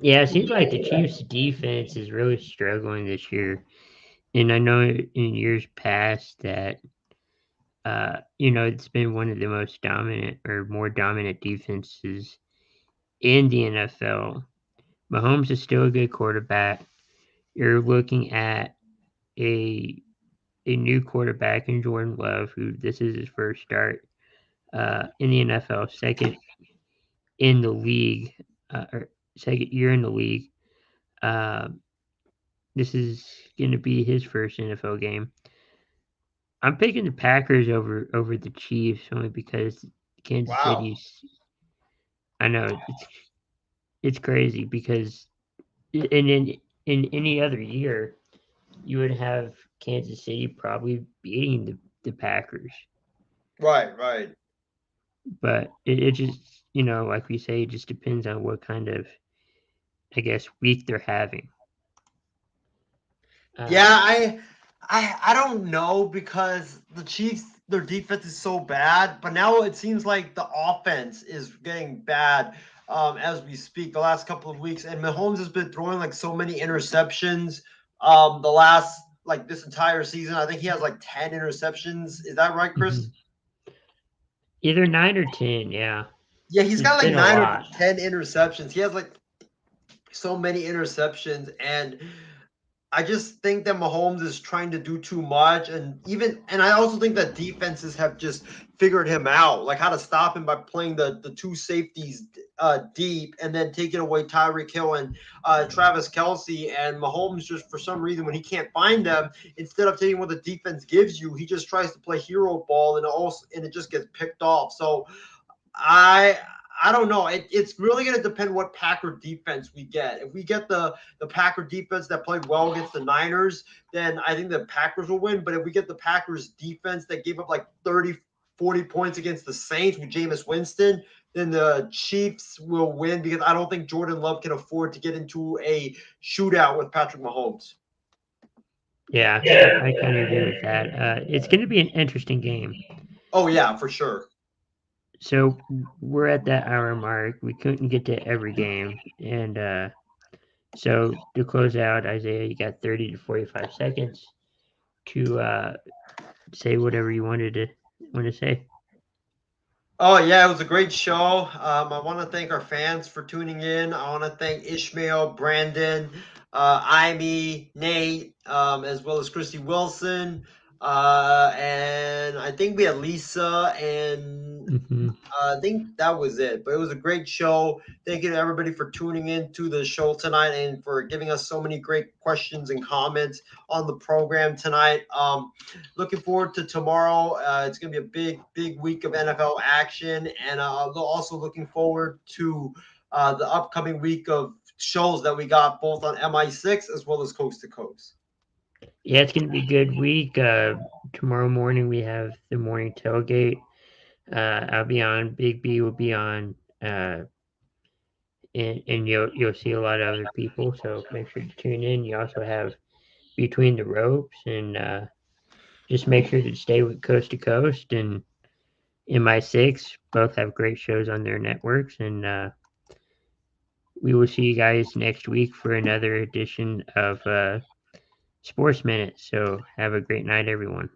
Yeah, it seems like the Chiefs' defense is really struggling this year, and I know in years past that it's been one of the most dominant or more dominant defenses in the NFL. Mahomes is still a good quarterback. You're looking at a new quarterback in Jordan Love, who this is his first start in the NFL, second in the league, or second year in the league. Um, this is going to be his first NFL game. I'm picking the Packers over the Chiefs only because Kansas Wow. City's. I know it's crazy because in any other year you would have Kansas City probably beating the Packers, Right. but it just like we say, it just depends on what kind of, I guess, week they're having. Yeah, Um, I don't know because the Chiefs, their defense is so bad, but now it seems like the offense is getting bad as we speak the last couple of weeks, and Mahomes has been throwing like so many interceptions the last like this entire season. I think he has like 10 interceptions. Is that right, Chris? mhm. Either 9 or 10, yeah. Yeah, he's It's got like been a 9 or 10 interceptions. He has like so many interceptions, and I just think that Mahomes is trying to do too much, and I also think that defenses have just figured him out, like how to stop him by playing the two safeties deep, and then taking away Tyreek Hill and Travis Kelsey, and Mahomes just for some reason when he can't find them, instead of taking what the defense gives you, he just tries to play hero ball, and it just gets picked off. So I I don't know. It's really going to depend what Packer defense we get. If we get the Packer defense that played well against the Niners, then I think the Packers will win. But if we get the Packers defense that gave up like 30, 40 points against the Saints with Jameis Winston, then the Chiefs will win because I don't think Jordan Love can afford to get into a shootout with Patrick Mahomes. Yeah, I kind of agree with that. It's going to be an interesting game. Oh, yeah, for sure. So we're at that hour mark. We couldn't get to every game. And so to close out, Isaiah, you got 30 to 45 seconds to say whatever you want to say. Oh, yeah, it was a great show. I want to thank our fans for tuning in. I want to thank Ishmael, Brandon, Imy, Nate, as well as Christy Wilson. And I think we had Lisa, and Mm-hmm. I think that was it. But it was a great show. Thank you to everybody for tuning in to the show tonight and for giving us so many great questions and comments on the program tonight. Looking forward to tomorrow. It's going to be a big week of NFL action, and also looking forward to the upcoming week of shows that we got both on MI6 as well as Coast to Coast. Yeah, it's going to be a good week. Tomorrow morning we have the morning tailgate. I'll be on. Big B will be on. And you'll see a lot of other people. So make sure to tune in. You also have Between the Ropes, and just make sure to stay with Coast to Coast and MI6. Both have great shows on their networks, and we will see you guys next week for another edition of Sports Minute. So have a great night, everyone.